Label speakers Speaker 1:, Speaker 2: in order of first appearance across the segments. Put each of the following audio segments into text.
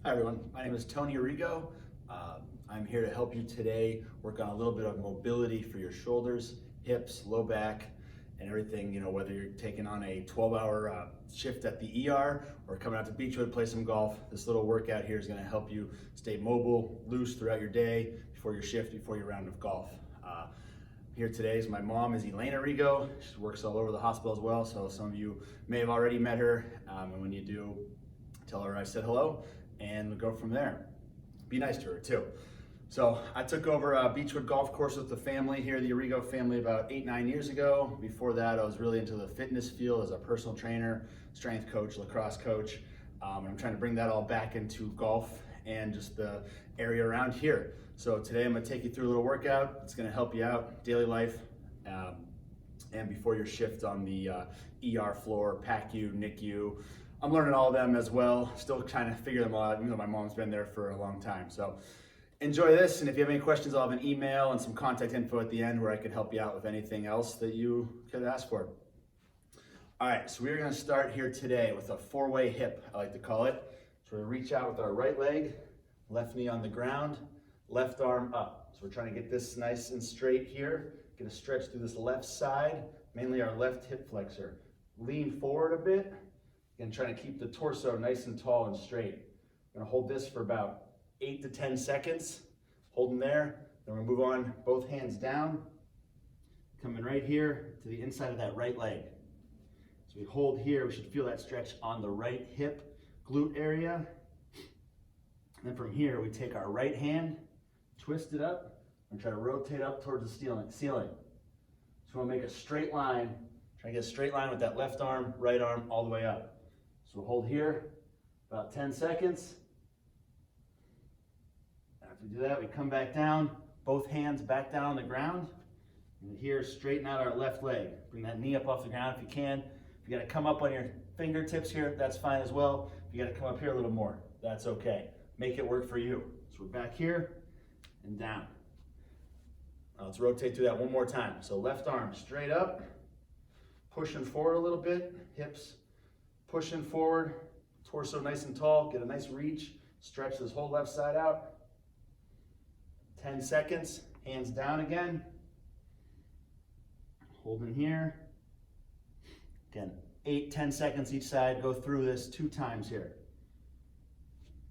Speaker 1: Hi everyone, my name is Tony Arrigo. I'm here to help you today work on a little bit of mobility for your shoulders, hips, low back, and everything, whether you're taking on a 12-hour shift at the ER or coming out to Beechwood, play some golf. This little workout here is gonna help you stay mobile, loose throughout your day, before your shift, before your round of golf. Here today is my mom, is Elaine Arrigo. She works all over the hospital as well, so some of you may have already met her, and when you do, tell her I said hello, and we'll go from there. Be nice to her too. So I took over Beechwood Golf Course with the family here, the Arrigo family, about 8-9 years ago. Before that, I was really into the fitness field as a personal trainer, strength coach, lacrosse coach. I'm trying to bring that all back into golf and just the area around here. So today I'm gonna take you through a little workout. It's gonna help you out, daily life, and before your shift on the ER floor, PACU, NICU. I'm learning all of them as well, still trying to figure them all out, even though my mom's been there for a long time. So enjoy this, and if you have any questions, I'll have an email and some contact info at the end where I could help you out with anything else that you could ask for. All right, so we're gonna start here today with a 4-way hip, I like to call it. So we're gonna reach out with our right leg, left knee on the ground, left arm up. So we're trying to get this nice and straight here, get a stretch through this left side, mainly our left hip flexor. Lean forward a bit, and trying to keep the torso nice and tall and straight. I'm gonna hold this for about 8 to 10 seconds, holding there. Then we're gonna move on, both hands down, coming right here to the inside of that right leg. So we hold here, we should feel that stretch on the right hip, glute area. And then from here, we take our right hand, twist it up, and try to rotate up towards the ceiling. So we'll make a straight line, try to get a straight line with that left arm, right arm, all the way up. So we'll hold here about 10 seconds. After we do that, we come back down, both hands back down on the ground. And here, straighten out our left leg. Bring that knee up off the ground if you can. If you gotta come up on your fingertips here, that's fine as well. If you gotta come up here a little more, that's okay. Make it work for you. So we're back here and down. Now let's rotate through that one more time. So left arm straight up, pushing forward a little bit, hips pushing forward, torso nice and tall, get a nice reach, stretch this whole left side out. 10 seconds, hands down again. Holding here. Again, 8-10 seconds each side, go through this 2 times here.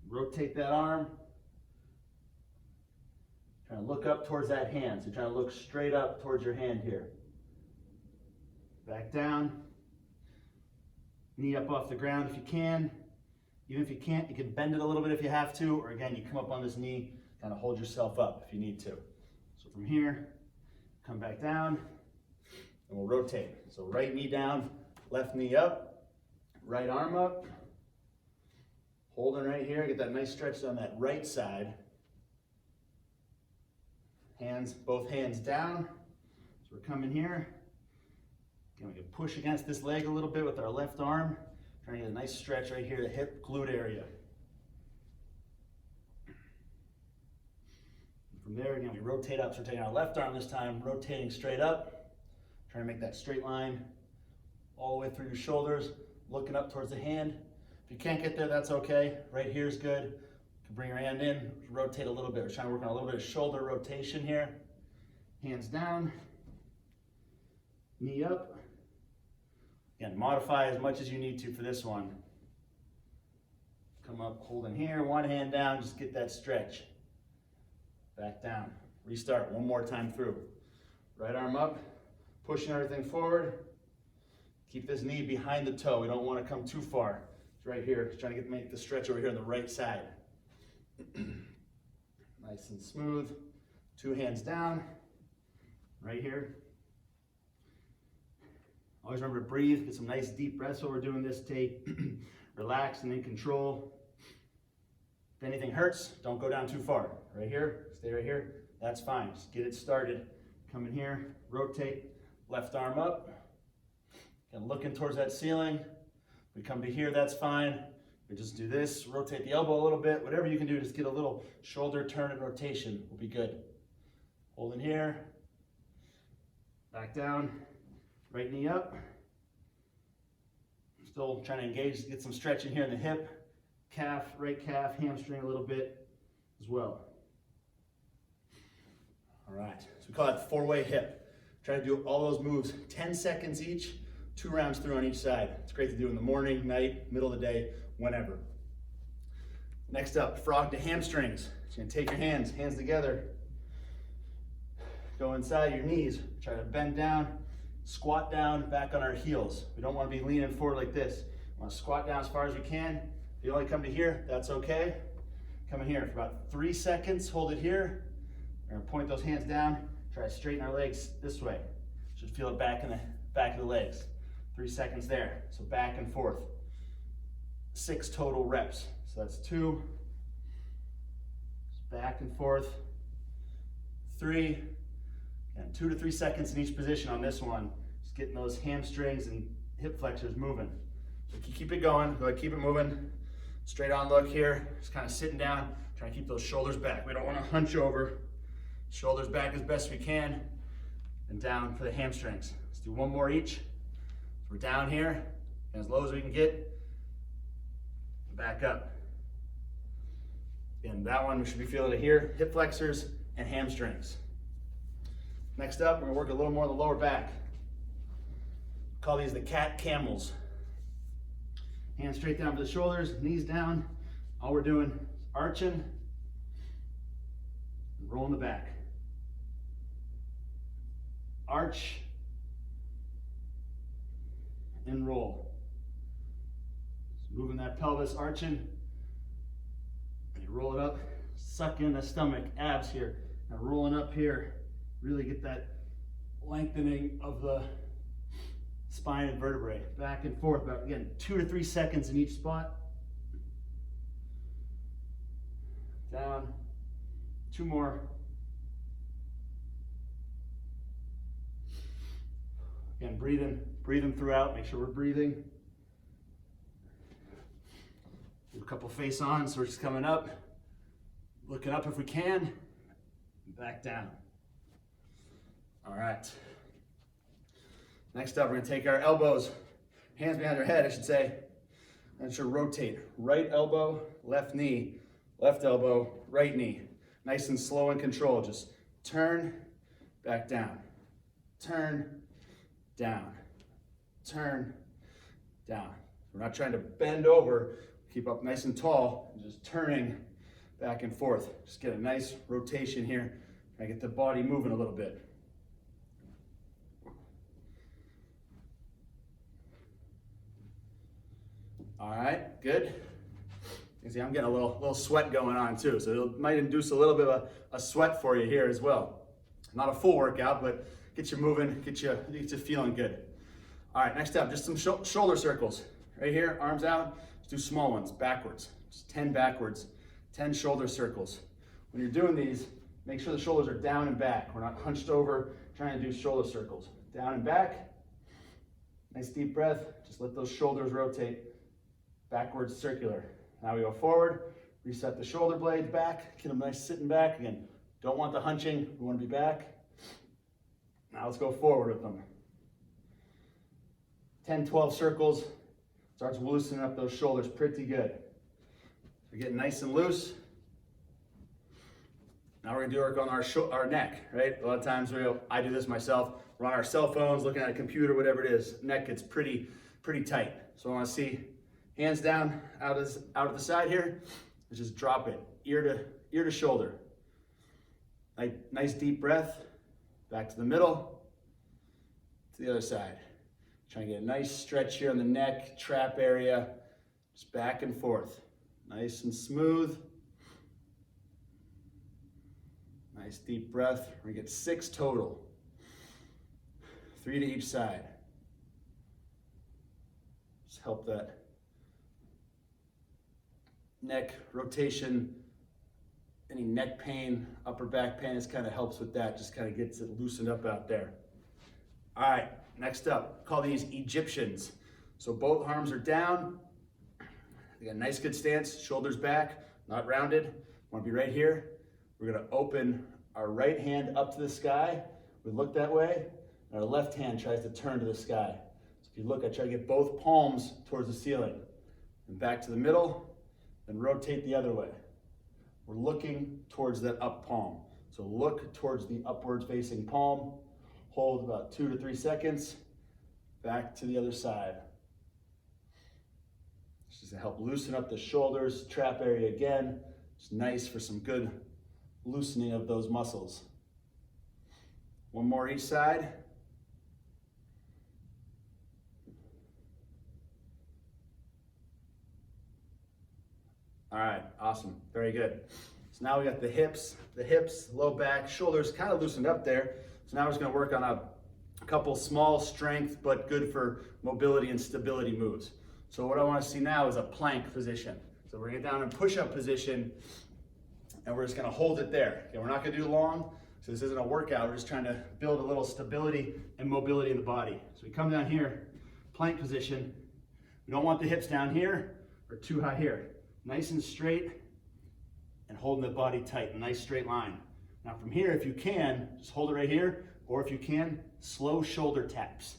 Speaker 1: Rotate that arm. Trying to look up towards that hand, so trying to look straight up towards your hand here. Back down. Knee up off the ground if you can. Even if you can't, you can bend it a little bit if you have to, or again, you come up on this knee, kind of hold yourself up if you need to. So from here, come back down, and we'll rotate. So right knee down, left knee up, right arm up. Holding right here, get that nice stretch on that right side. Hands, both hands down. So we're coming here. Again, we can push against this leg a little bit with our left arm. Trying to get a nice stretch right here, the hip glute area. And from there, again, we rotate up. So we're taking our left arm this time, rotating straight up. Trying to make that straight line all the way through your shoulders, looking up towards the hand. If you can't get there, that's okay. Right here is good. You can bring your hand in, rotate a little bit. We're trying to work on a little bit of shoulder rotation here. Hands down, knee up. Again, modify as much as you need to for this one. Come up, holding here, one hand down, just get that stretch. Back down, restart one more time through. Right arm up, pushing everything forward. Keep this knee behind the toe. We don't want to come too far. It's right here, trying to make the stretch over here on the right side. Nice and smooth. 2 hands down, right here. Always remember to breathe, get some nice deep breaths while we're doing this. Stay relaxed and in control. If anything hurts, don't go down too far. Right here, stay right here, that's fine. Just get it started. Come in here, rotate, left arm up. Again, looking towards that ceiling. We come to here, that's fine. We just do this, rotate the elbow a little bit. Whatever you can do, just get a little shoulder turn and rotation will be good. Holding here, back down, right knee up. Still trying to engage, get some stretch in here in the hip.
Speaker 2: calf, right calf, hamstring a little bit as well.
Speaker 1: All right, so we call that the 4-way hip. Try to do all those moves, 10 seconds each, 2 rounds through on each side. It's great to do in the morning, night, middle of the day, whenever. Next up, frog to hamstrings. So you're gonna take your hands together, go inside your knees, try to bend down, squat down, back on our heels. We don't wanna be leaning forward like this. We wanna squat down as far as we can. If you only come to here, that's okay. Come in here for about 3 seconds, hold it here. We're gonna point those hands down, try to straighten our legs this way. Should feel it back in the back of the legs. 3 seconds there, so back and forth. 6 total reps. So that's 2, back and forth, 3, and 2 to 3 seconds in each position on this one. Just getting those hamstrings and hip flexors moving. So keep it going, go ahead, keep it moving. Straight on look here, just kind of sitting down, trying to keep those shoulders back. We don't want to hunch over. Shoulders back as best we can, and down for the hamstrings. Let's do 1 more each. So we're down here, and as low as we can get, back up. And that one, we should be feeling it here, hip flexors and hamstrings. Next up, we're gonna work a little more on the lower back. Call these the cat camels. Hands straight down for the shoulders, knees down. All we're doing is arching, and rolling the back. Arch, and roll. Just moving that pelvis, arching, and you roll it up, suck in the stomach, abs here. Now rolling up here, really get that lengthening of the spine and vertebrae. Back and forth, about again, 2 to 3 seconds in each spot. Down, 2 more. Again, breathing throughout, make sure we're breathing. Do a couple face ons, so we're just coming up, looking up if we can, back down. All right. Next up, we're gonna take our elbows, hands behind our head, I should say, and should rotate. Right elbow, left knee, left elbow, right knee. Nice and slow and controlled. Just turn, back down. Turn, down. Turn, down. We're not trying to bend over, keep up nice and tall, and just turning back and forth. Just get a nice rotation here. Try to get the body moving a little bit. All right, good. You see, I'm getting a little sweat going on too, so it might induce a little bit of a sweat for you here as well. Not a full workout, but get you moving, get you feeling good. All right, next up, just some shoulder circles. Right here, arms out, let's do small ones, backwards. Just 10 backwards, 10 shoulder circles. When you're doing these, make sure the shoulders are down and back. We're not hunched over trying to do shoulder circles. Down and back, nice deep breath, just let those shoulders rotate. Backwards circular. Now we go forward, reset the shoulder blades back, get them nice sitting back. Again, don't want the hunching, we want to be back. Now let's go forward with them. 10, 12 circles, starts loosening up those shoulders pretty good. We're getting nice and loose. Now we're gonna do work on our neck, right? A lot of times I do this myself. We're on our cell phones, looking at a computer, whatever it is. Neck gets pretty tight. So I wanna see hands down out of the side here. Let's just drop it, ear to shoulder. Nice deep breath. Back to the middle, to the other side. Trying to get a nice stretch here on the neck, trap area. Just back and forth. Nice and smooth. Nice deep breath. We're gonna get 6 total. 3 to each side. Just help that neck rotation, any neck pain, upper back pain, this kind of helps with that, just kind of gets it loosened up out there. All right, next up, call these Egyptians. So both arms are down. You got a nice good stance, shoulders back, not rounded. Want to be right here. We're gonna open our right hand up to the sky. We look that way, and our left hand tries to turn to the sky. So if you look, I try to get both palms towards the ceiling. And back to the middle, then rotate the other way. We're looking towards that up palm. So look towards the upwards facing palm. Hold about 2 to 3 seconds. Back to the other side. This is to help loosen up the shoulders, trap area again. It's nice for some good loosening of those muscles. One more each side. All right, awesome, very good. So now we got the hips, low back, shoulders kind of loosened up there. So now we're just gonna work on a couple small strength, but good for mobility and stability moves. So what I wanna see now is a plank position. So we're gonna get down in push-up position, and we're just gonna hold it there. Okay, we're not gonna do long, so this isn't a workout. We're just trying to build a little stability and mobility in the body. So we come down here, plank position. We don't want the hips down here or too high here. Nice and straight, and holding the body tight, a nice straight line. Now from here, if you can, just hold it right here, or if you can, slow shoulder taps.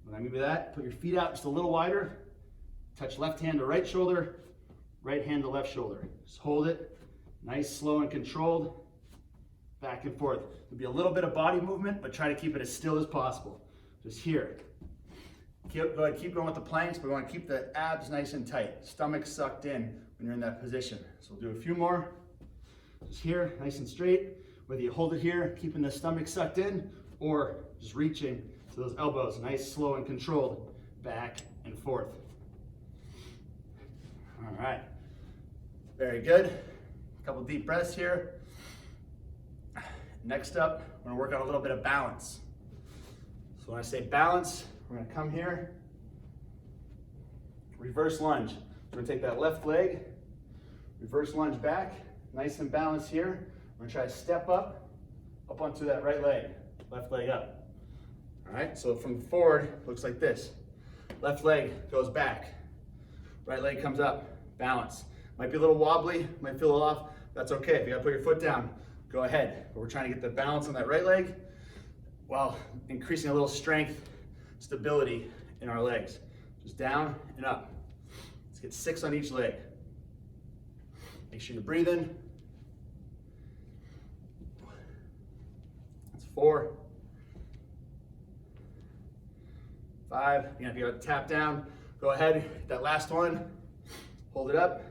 Speaker 1: What I mean by that, put your feet out just a little wider, touch left hand to right shoulder, right hand to left shoulder. Just hold it, nice, slow, and controlled, back and forth. There'll be a little bit of body movement, but try to keep it as still as possible. Just here. Go ahead, keep going with the planks, but we want to keep the abs nice and tight, stomach sucked in when you're in that position. So we'll do a few more. Just here, nice and straight. Whether you hold it here, keeping the stomach sucked in, or just reaching to those elbows, nice, slow, and controlled, back and forth. All right, very good. A couple deep breaths here. Next up, we're gonna work on a little bit of balance. So when I say balance, we're gonna come here, reverse lunge. We're gonna take that left leg, reverse lunge back, nice and balanced here. We're gonna try to step up onto that right leg, left leg up. All right, so from forward, looks like this. Left leg goes back, right leg comes up, balance. Might be a little wobbly, might feel a little off, that's okay. If you gotta put your foot down, go ahead. But we're trying to get the balance on that right leg while increasing a little strength, stability in our legs. Just down and up. Let's get 6 on each leg. Make sure you're breathing. That's 4, 5. Again, if you got to tap down, go ahead. That last one, hold it up.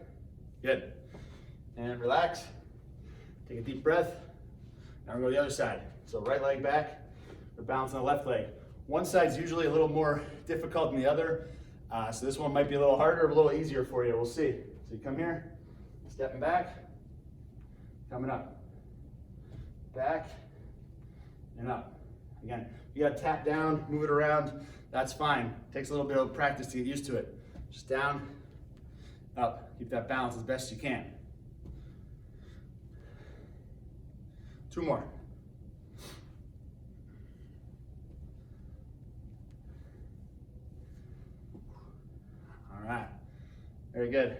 Speaker 1: Good. And relax. Take a deep breath. Now we're going to go to the other side. So right leg back, we're balancing the left leg. One side's usually a little more difficult than the other. So this one might be a little harder or a little easier for you. We'll see. So you come here, stepping back, coming up, back, and up. Again, you got to tap down, move it around. That's fine. Takes a little bit of practice to get used to it. Just down, up. Keep that balance as best you can. 2 more. All right, very good.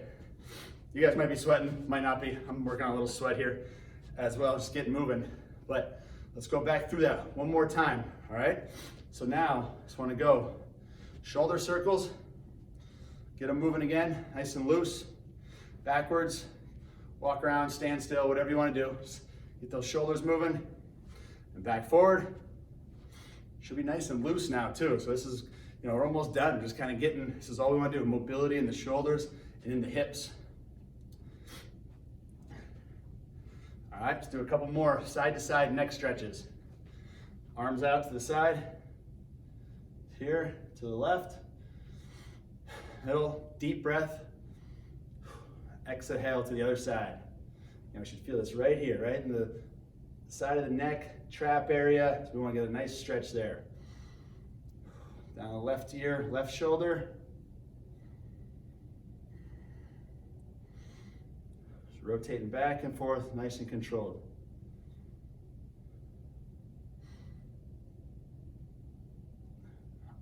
Speaker 1: You guys might be sweating, might not be. I'm working on a little sweat here as well, just getting moving. But let's go back through that one more time, all right? So now, just wanna go shoulder circles, get them moving again, nice and loose, backwards, walk around, stand still, whatever you wanna do. Just get those shoulders moving, and back forward. Should be nice and loose now too. So this is, we're almost done. Just kind of getting, this is all we want to do, mobility in the shoulders and in the hips. All right, let's do a couple more side to side neck stretches. Arms out to the side, here to the left, middle, deep breath, exhale to the other side. We should feel this right here, right in the side of the neck, trap area. So we want to get a nice stretch there. Down the left ear, left shoulder. Just rotating back and forth, nice and controlled.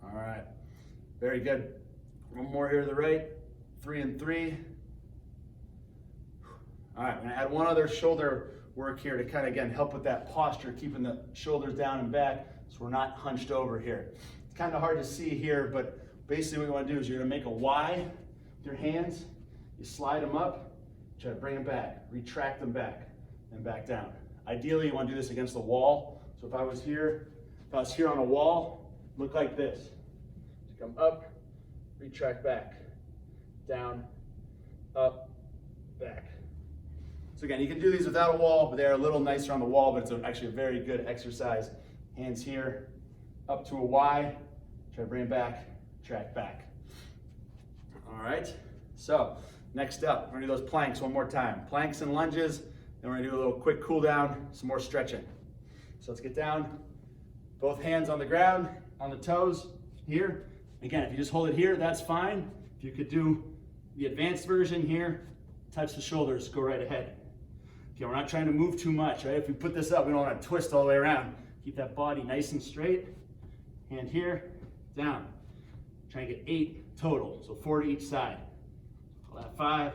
Speaker 1: All right, very good. One more here to the right, 3 and 3. All right, I'm gonna add one other shoulder work here to kind of, again, help with that posture, keeping the shoulders down and back so we're not hunched over here. It's kind of hard to see here, but basically what you want to do is you're going to make a Y with your hands. You slide them up, Try to bring them back, retract them back, and back down. Ideally, you want to do this against the wall. So if I was here on a wall, look like this. So come up, retract back, down, up, back. So again, you can do these without a wall, but they're a little nicer on the wall, but it's actually a very good exercise. Hands here, up to a Y, try to bring it back, track back. All right, so next up, we're gonna do those planks one more time. Planks and lunges, then we're gonna do a little quick cool down, some more stretching. So let's get down, both hands on the ground, on the toes, here. Again, if you just hold it here, that's fine. If you could do the advanced version here, touch the shoulders, go right ahead. Okay, we're not trying to move too much, right? If we put this up, we don't wanna twist all the way around. Keep that body nice and straight. Hand here, down. Try to get 8 total, so 4 to each side. Call that 5,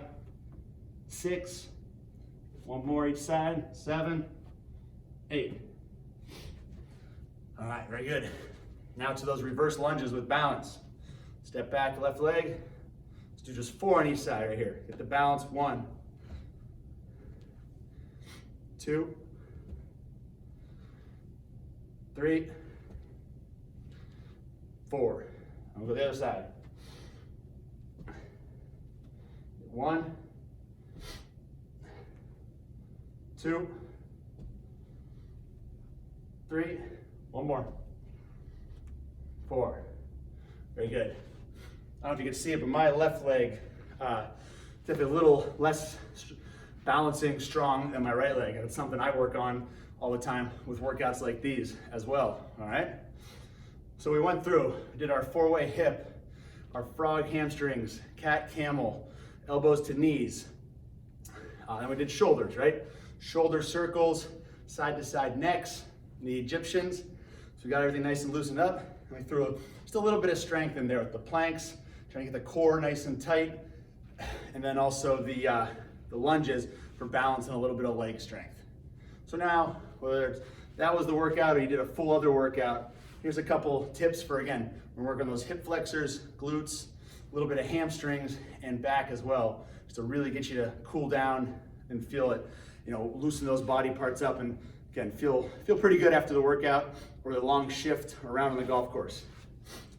Speaker 1: 6, one more each side, 7, 8. All right, very good. Now to those reverse lunges with balance. Step back, left leg. Let's do just 4 on each side right here. Get the balance, 1, 2, 3, 4. I'll go to the other side. 1, 2, 3, one more, 4. Very good. I don't know if you can see it, but my left leg typically a little less balancing strong than my right leg. And it's something I work on all the time with workouts like these as well, all right? So we went through, we did our 4-way hip, our frog hamstrings, cat camel, elbows to knees. Then we did shoulders, right? Shoulder circles, side to side necks, the Egyptians. So we got everything nice and loosened up. And we threw just a little bit of strength in there with the planks, trying to get the core nice and tight. And then also the lunges for balance and a little bit of leg strength. So now, whether that was the workout or you did a full other workout, here's a couple tips for, again, we're working those hip flexors, glutes, a little bit of hamstrings and back as well, just to really get you to cool down and feel it, loosen those body parts up and again, feel pretty good after the workout or the long shift around on the golf course.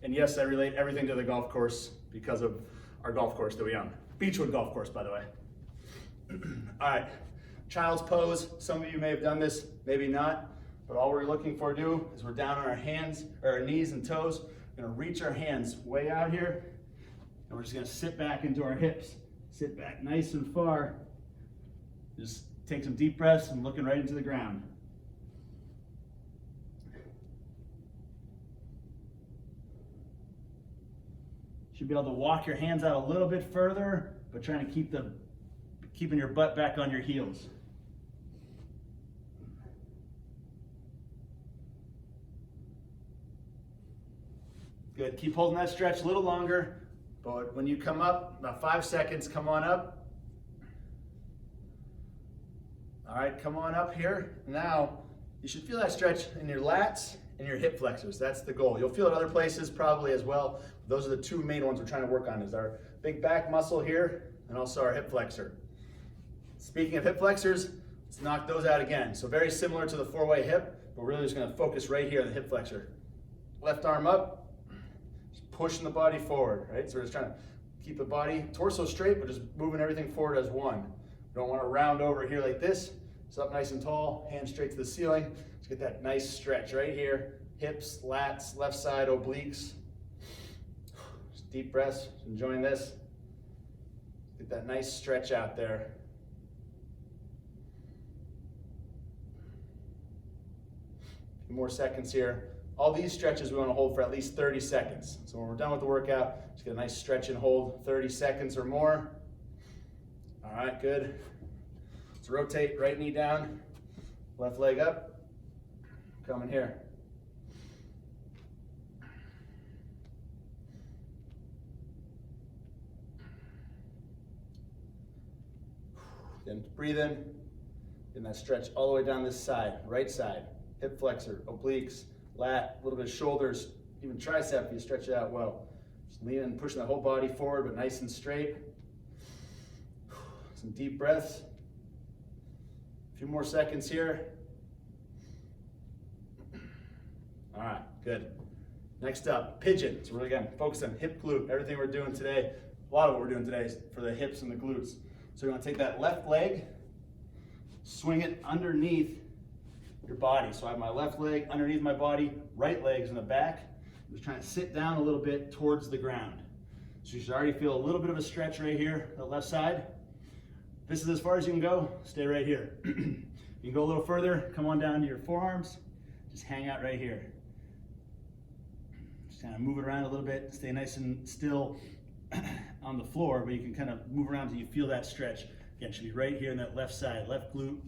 Speaker 1: And yes, I relate everything to the golf course because of our golf course that we own. Beechwood Golf Course, by the way. All right, child's pose. Some of you may have done this, maybe not, but all we're looking for to do is we're down on our hands, or our knees and toes. We're gonna reach our hands way out here, and we're just gonna sit back into our hips. Sit back nice and far. Just take some deep breaths and looking right into the ground. Should be able to walk your hands out a little bit further, but trying to keeping your butt back on your heels. Good, keep holding that stretch a little longer, but when you come up, about 5 seconds, come on up. All right, come on up here. Now, you should feel that stretch in your lats and your hip flexors. That's the goal. You'll feel it other places probably as well. Those are the 2 main ones we're trying to work on, is our big back muscle here and also our hip flexor. Speaking of hip flexors, let's knock those out again. So very similar to the 4-way hip, but we're really just gonna focus right here on the hip flexor. Left arm up, just pushing the body forward, right? So we're just trying to keep the body, torso straight, but just moving everything forward as one. We don't wanna round over here like this. It's up nice and tall, hands straight to the ceiling. Let's get that nice stretch right here. Hips, lats, left side, obliques. Just deep breaths, enjoying this. Get that nice stretch out there. A few more seconds here. All these stretches we want to hold for at least 30 seconds. So when we're done with the workout, just get a nice stretch and hold 30 seconds or more. All right, good. Let's rotate, right knee down, left leg up, coming here. Then breathe in, getting that stretch all the way down this side, right side, hip flexor, obliques, lat, a little bit of shoulders, even tricep if you stretch it out well. Just leaning and pushing the whole body forward, but nice and straight. Some deep breaths. A few more seconds here. All right, good. Next up, pigeon. So we're again focus on hip glute. Everything we're doing today, a lot of what we're doing today is for the hips and the glutes. So you're gonna take that left leg, swing it underneath your body. So I have my left leg underneath my body, right leg's in the back. I'm just trying to sit down a little bit towards the ground. So you should already feel a little bit of a stretch right here, the left side. This is as far as you can go, stay right here. You can go a little further, come on down to your forearms, just hang out right here. Just kind of move it around a little bit, stay nice and still on the floor, but you can kind of move around until you feel that stretch. Again, it should be right here in that left side, left glute,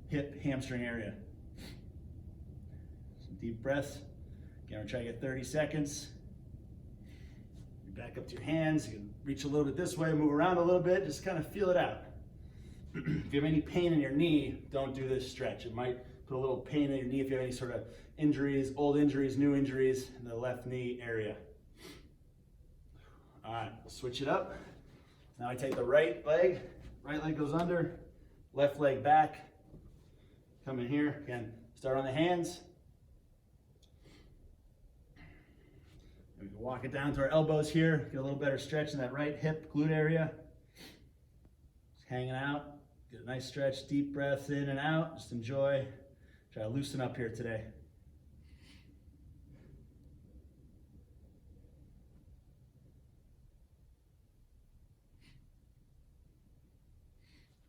Speaker 1: hip, hamstring area. Some deep breaths. Again, we're trying to get 30 seconds. You back up to your hands, you can reach a little bit this way, move around a little bit, just kind of feel it out. If you have any pain in your knee, don't do this stretch. It might put a little pain in your knee if you have any sort of injuries, old injuries, new injuries in the left knee area. All right, we'll switch it up. Now I take the right leg goes under, left leg back. Come in here, again, start on the hands. And we can walk it down to our elbows here, get a little better stretch in that right hip glute area. Just hanging out, get a nice stretch, deep breaths in and out, just enjoy. Try to loosen up here today.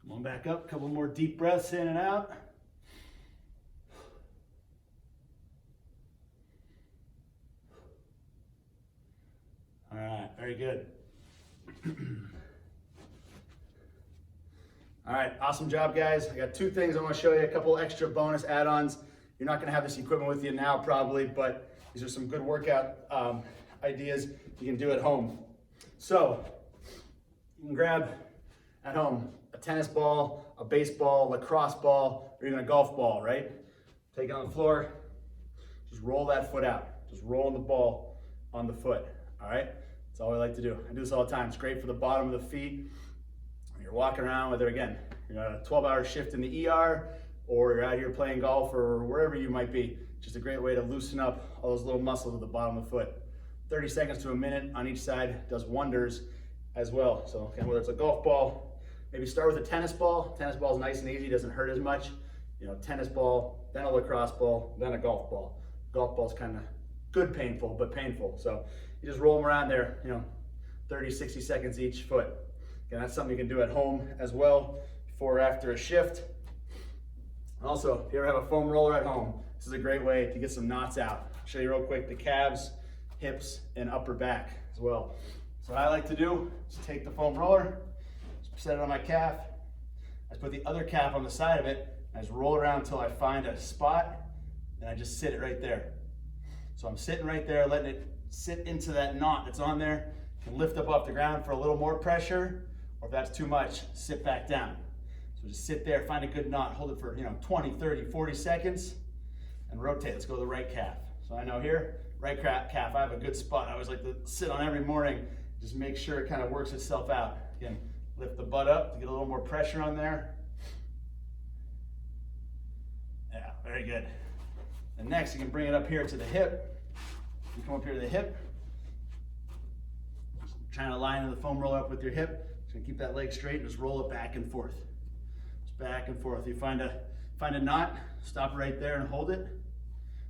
Speaker 1: Come on back up, a couple more deep breaths in and out. All right, very good. All right, awesome job, guys. I got two things I want to show you, a couple extra bonus add-ons. You're not going to have this equipment with you now probably, but these are some good workout ideas you can do at home. So you can grab at home a tennis ball, a baseball, lacrosse ball, or even a golf ball, right? Take it on the floor, just roll that foot out. Just rolling the ball on the foot, all right? That's all I like to do. I do this all the time. It's great for the bottom of the feet. You're walking around, whether again, you're on a 12-hour shift in the ER, or you're out here playing golf or wherever you might be. Just a great way to loosen up all those little muscles at the bottom of the foot. 30 seconds to a minute on each side does wonders as well. So again, whether it's a golf ball, maybe start with a tennis ball. Tennis ball is nice and easy, doesn't hurt as much. You know, tennis ball, then a lacrosse ball, then a golf ball. Golf ball's kind of good painful, but painful. So you just roll them around there, 30, 60 seconds each foot. Again, that's something you can do at home as well, before or after a shift. Also, if you ever have a foam roller at home, this is a great way to get some knots out. I'll show you real quick the calves, hips, and upper back as well. So what I like to do is take the foam roller, set it on my calf. I put the other calf on the side of it. I just roll around until I find a spot, and I just sit it right there. So I'm sitting right there, letting it sit into that knot that's on there. You can lift up off the ground for a little more pressure, or if that's too much, sit back down. So just sit there, find a good knot, hold it for 20, 30, 40 seconds, and rotate. Let's go to the right calf. So I know here, right calf, I have a good spot. I always like to sit on every morning, just make sure it kind of works itself out. Again, lift the butt up to get a little more pressure on there. Yeah, very good. And next, you can bring it up here to the hip. You come up here to the hip. Just trying to line the foam roller up with your hip. Just gonna keep that leg straight and just roll it back and forth. Just back and forth. You find a knot, stop right there and hold it.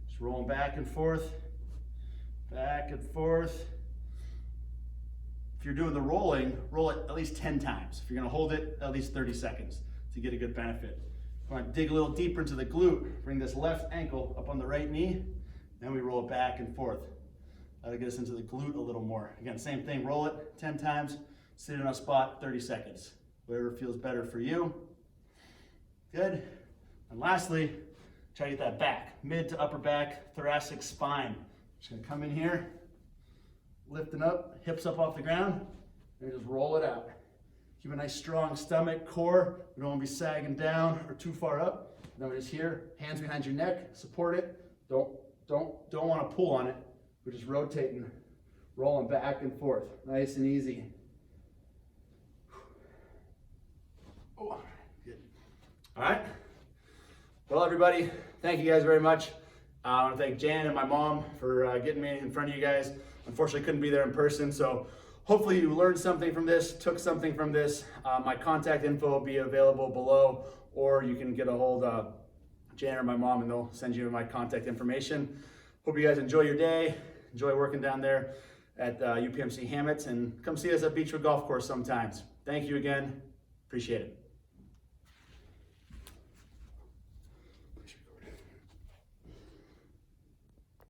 Speaker 1: Just rolling back and forth, back and forth. If you're doing the rolling, roll it at least 10 times. If you're gonna hold it, at least 30 seconds to get a good benefit. If you want to dig a little deeper into the glute, bring this left ankle up on the right knee, then we roll it back and forth. That'll get us into the glute a little more. Again, same thing, roll it 10 times, sit in a spot, 30 seconds. Whatever feels better for you. Good. And lastly, try to get that back, mid to upper back, thoracic spine. Just gonna come in here, lifting up, hips up off the ground, and just roll it out. Keep a nice strong stomach, core. We don't want to be sagging down or too far up. Then we're just here, hands behind your neck, support it. Don't want to pull on it. We're just rotating, rolling back and forth, nice and easy. Oh, good. All right. Well, everybody, thank you guys very much. I want to thank Jan and my mom for getting me in front of you guys. Unfortunately, couldn't be there in person, so hopefully you learned something from this, took something from this. My contact info will be available below, or you can get a hold of Jan or my mom and they'll send you my contact information. Hope you guys enjoy your day, enjoy working down there at UPMC Hamets, and come see us at Beechwood Golf Course sometimes. Thank you again, appreciate it.